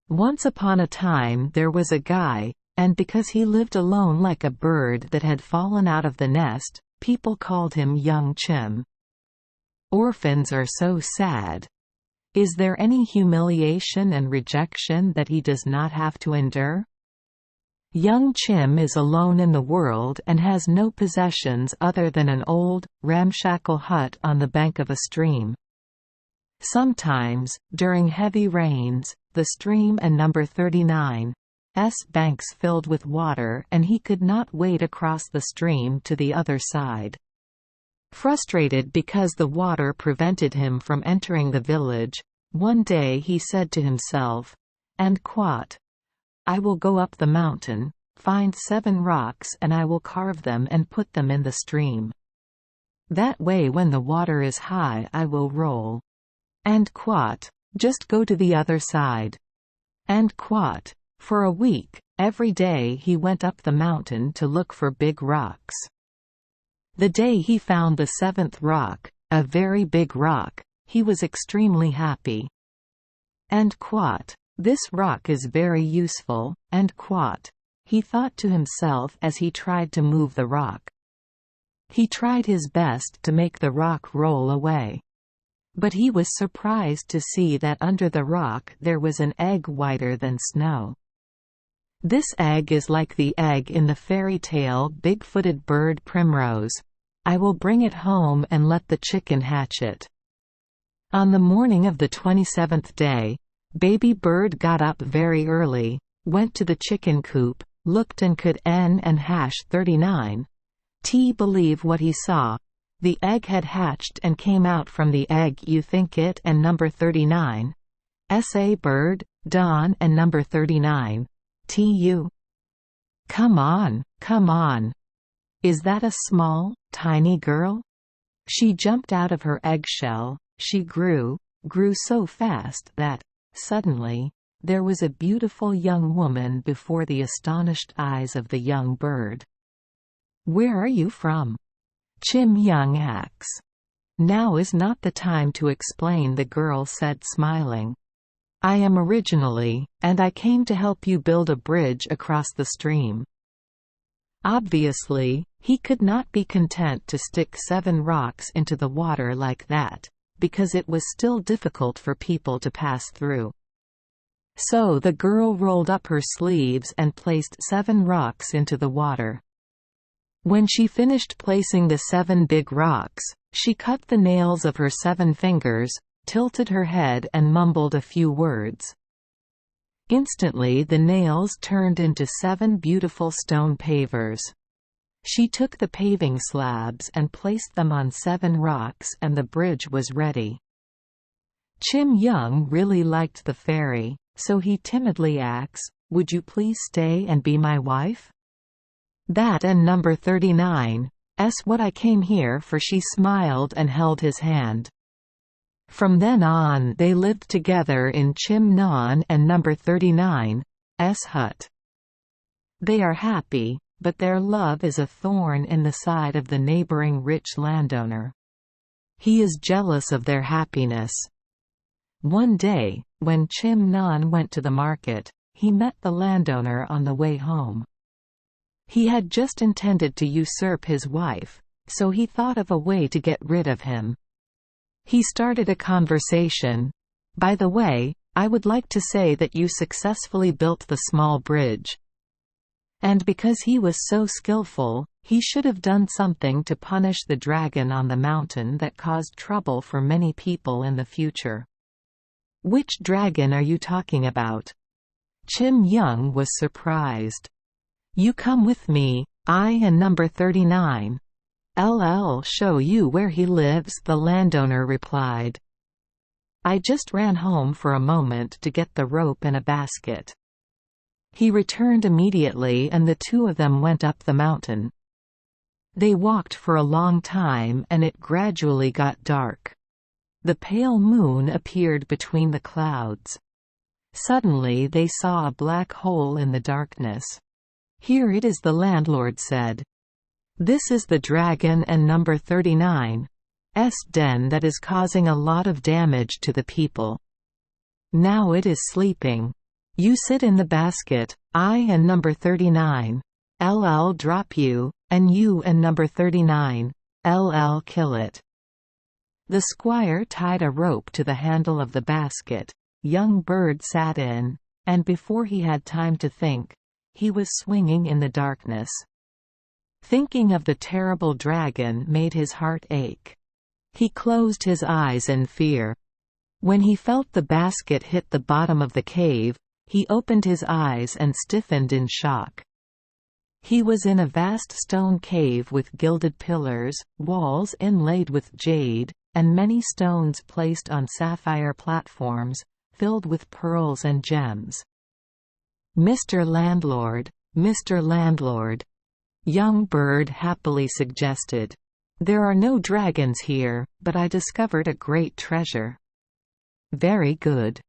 Once upon a time there was a guy, and because he lived alone like a bird that had fallen out of the nest, people called him Young Chim. Orphans are so sad. Is there any humiliation and rejection that he does not have to endure? Young Chim is alone in the world and has no possessions other than an old, ramshackle hut on the bank of a stream. Sometimes, during heavy rains, the stream and number 39's banks filled with water and he could not wade across the stream to the other side. Frustrated because the water prevented him from entering the village, one day he said to himself, "And quote, I will go up the mountain, find 7 rocks and I will carve them and put them in the stream. That way when the water is high I will roll. And quote, just go to the other side." And quote. For a week, every day he went up the mountain to look for big rocks. The day he found the 7th rock, a very big rock, he was extremely happy. And quote, this rock is very useful, and quote, he thought to himself as he tried to move the rock. He tried his best to make the rock roll away. But he was surprised to see that under the rock there was an egg whiter than snow. This egg is like the egg in the fairy tale Big-Footed Bird Primrose. I will bring it home and let the chicken hatch it. On the morning of the 27th day, baby bird got up very early, went to the chicken coop, looked and could and hash 39. Believe what he saw. The egg had hatched and came out from the egg. You think it and number 39. S.A. bird, dawn and number 39. Tu. Come on, come on. Is that a small, tiny girl? She jumped out of her eggshell. She grew so fast that, suddenly, there was a beautiful young woman before the astonished eyes of the young bird. Where are you from? Chim Young asks. Now is not the time to explain, the girl said, smiling. I am originally, and I came to help you build a bridge across the stream. Obviously, he could not be content to stick 7 rocks into the water like that, because it was still difficult for people to pass through. So the girl rolled up her sleeves and placed 7 rocks into the water. When she finished placing the 7 big rocks, she cut the nails of her 7 fingers, tilted her head and mumbled a few words. Instantly the nails turned into 7 beautiful stone pavers. She took the paving slabs and placed them on 7 rocks and the bridge was ready. Chim Young really liked the fairy, so he timidly asks, "Would you please stay and be my wife?" That and number 39's what I came here for. She smiled and held his hand. From then on they lived together in Chim Non and number 39's hut. They are happy, but their love is a thorn in the side of the neighboring rich landowner. He is jealous of their happiness. One day, when Chim Non went to the market, he met the landowner on the way home. He had just intended to usurp his wife, so he thought of a way to get rid of him. He started a conversation. By the way, I would like to say that you successfully built the small bridge. And because he was so skillful, he should have done something to punish the dragon on the mountain that caused trouble for many people in the future. Which dragon are you talking about? Chim Young was surprised. You come with me, I and number 39. I'll show you where he lives, the landowner replied. I just ran home for a moment to get the rope and a basket. He returned immediately and the two of them went up the mountain. They walked for a long time and it gradually got dark. The pale moon appeared between the clouds. Suddenly they saw a black hole in the darkness. Here it is, the landlord said. This is the dragon and number 39's den that is causing a lot of damage to the people. Now it is sleeping. You sit in the basket, I and number 39. LL drop you, and you and number 39. LL kill it." The squire tied a rope to the handle of the basket. Young Bird sat in, and before he had time to think, he was swinging in the darkness. Thinking of the terrible dragon made his heart ache. He closed his eyes in fear. When he felt the basket hit the bottom of the cave, he opened his eyes and stiffened in shock. He was in a vast stone cave with gilded pillars, walls inlaid with jade, and many stones placed on sapphire platforms, filled with pearls and gems. "Mr. Landlord, Mr. Landlord," Young Bird happily suggested. "There are no dragons here, but I discovered a great treasure." "Very good.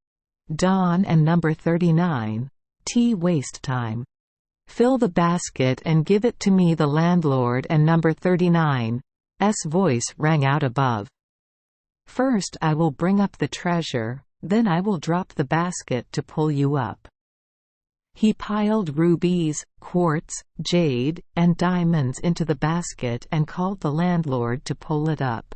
Dawn and number 39. Waste time. Fill the basket and give it to me." The landlord and number 39's voice rang out above. "First I will bring up the treasure, then I will drop the basket to pull you up." He piled rubies, quartz, jade, and diamonds into the basket and called the landlord to pull it up.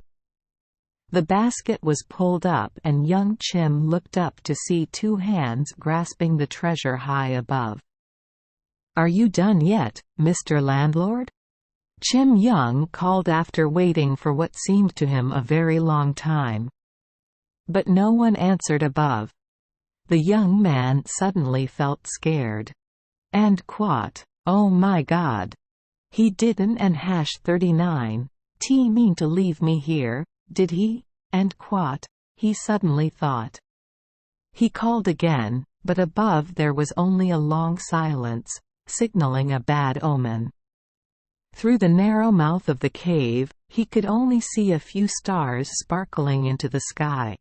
The basket was pulled up and young Chim looked up to see two hands grasping the treasure high above. "Are you done yet, Mr. Landlord?" Chim Young called after waiting for what seemed to him a very long time. But no one answered above. The young man suddenly felt scared. And quot, "Oh my God! He didn't and hash 39 mean to leave me here, did he?" And quot, he suddenly thought. He called again, but above there was only a long silence, signaling a bad omen. Through the narrow mouth of the cave, he could only see a few stars sparkling into the sky.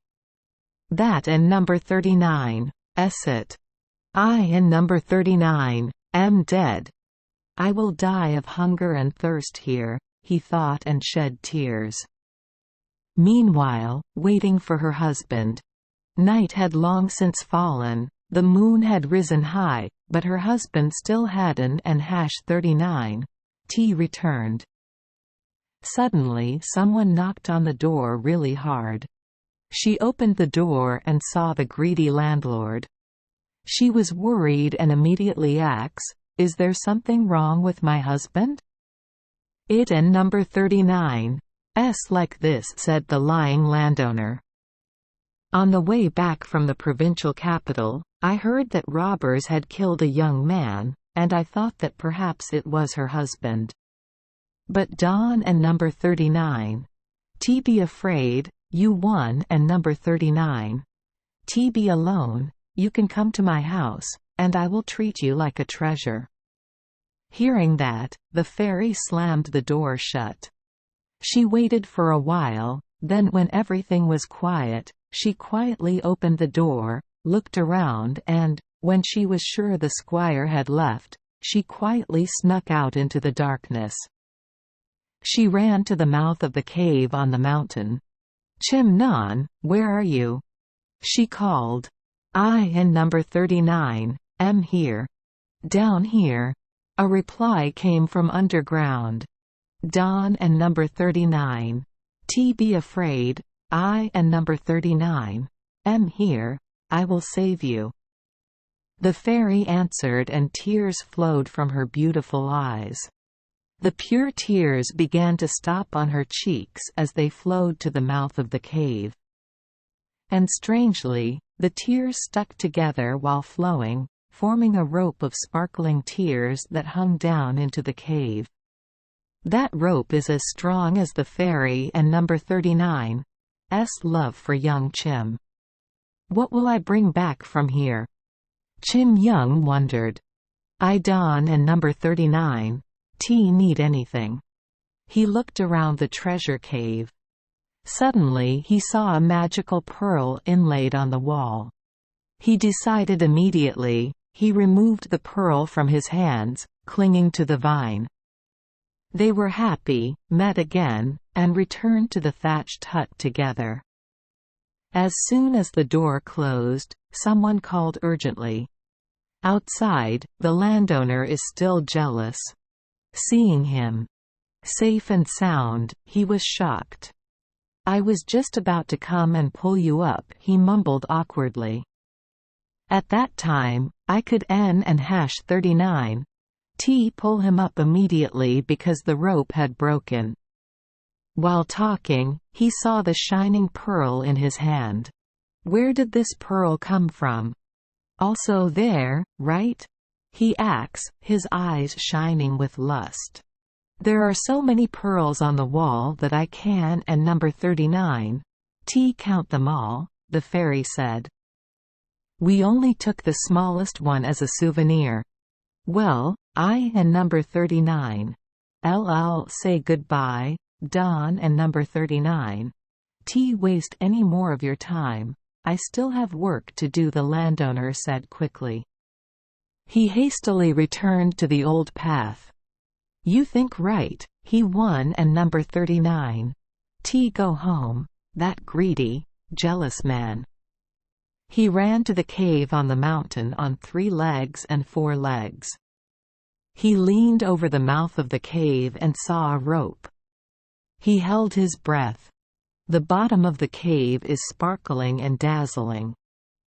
"That and number 39, it. I and number 39 am dead. I will die of hunger and thirst here," he thought and shed tears. Meanwhile, waiting for her husband. Night had long since fallen, the moon had risen high, but her husband still hadn't and hash 39 returned. Suddenly someone knocked on the door really hard. She opened the door and saw the greedy landlord. She was worried and immediately asked, "Is there something wrong with my husband?" "It and number 39's like this," said the lying landowner. "On the way back from the provincial capital, I heard that robbers had killed a young man, and I thought that perhaps it was her husband. But Dawn and number 39 be afraid, you one and number 39 be alone, you can come to my house, and I will treat you like a treasure." Hearing that, the fairy slammed the door shut. She waited for a while, then when everything was quiet, she quietly opened the door, looked around and, when she was sure the squire had left, she quietly snuck out into the darkness. She ran to the mouth of the cave on the mountain. "Chim Non, where are you?" she called. "I and number 39 am here." "Down here," a reply came from underground. "Dawn and number 39 be afraid, I and number 39 am here, I will save you." The fairy answered and tears flowed from her beautiful eyes. The pure tears began to stop on her cheeks as they flowed to the mouth of the cave. And strangely, the tears stuck together while flowing, forming a rope of sparkling tears that hung down into the cave. That rope is as strong as the fairy and number 39's love for young Chim. What will I bring back from here? Chim Young wondered. I Dawn and number 39 need anything. He looked around the treasure cave. Suddenly he saw a magical pearl inlaid on the wall. He decided immediately. He removed the pearl from his hands, clinging to the vine. They were happy, met again, and returned to the thatched hut together. As soon as the door closed, someone called urgently, Outside, the landowner is still jealous. Seeing him safe and sound, he was shocked. "I was just about to come and pull you up," he mumbled awkwardly. "At that time, I could N and hash 39 T pull him up immediately because the rope had broken." While talking, he saw the shining pearl in his hand. "Where did this pearl come from? Also there, right?" he asks, his eyes shining with lust. "There are so many pearls on the wall that I can and number 39 T count them all," the fairy said. "We only took the smallest one as a souvenir." "Well, I and number 39 I'll say goodbye, Don and number 39 T waste any more of your time. I still have work to do," the landowner said quickly. He hastily returned to the old path. "You think right, he won and number 39 T go home, that greedy, jealous man." He ran to the cave on the mountain on 3 legs and 4 legs. He leaned over the mouth of the cave and saw a rope. He held his breath. The bottom of the cave is sparkling and dazzling.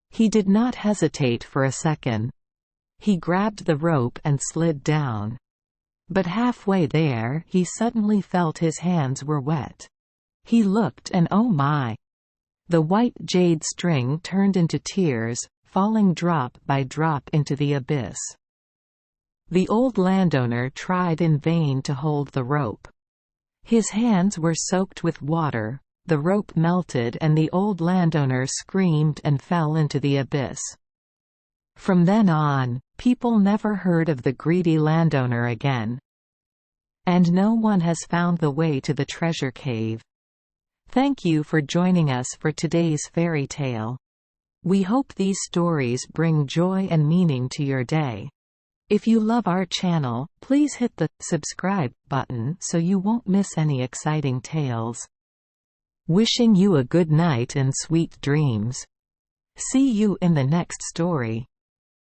He did not hesitate for a second. He grabbed the rope and slid down. But halfway there, he suddenly felt his hands were wet. He looked and oh my! The white jade string turned into tears, falling drop by drop into the abyss. The old landowner tried in vain to hold the rope. His hands were soaked with water, the rope melted and the old landowner screamed and fell into the abyss. From then on, people never heard of the greedy landowner again. And no one has found the way to the treasure cave. Thank you for joining us for today's fairy tale. We hope these stories bring joy and meaning to your day. If you love our channel, please hit the subscribe button so you won't miss any exciting tales. Wishing you a good night and sweet dreams. See you in the next story.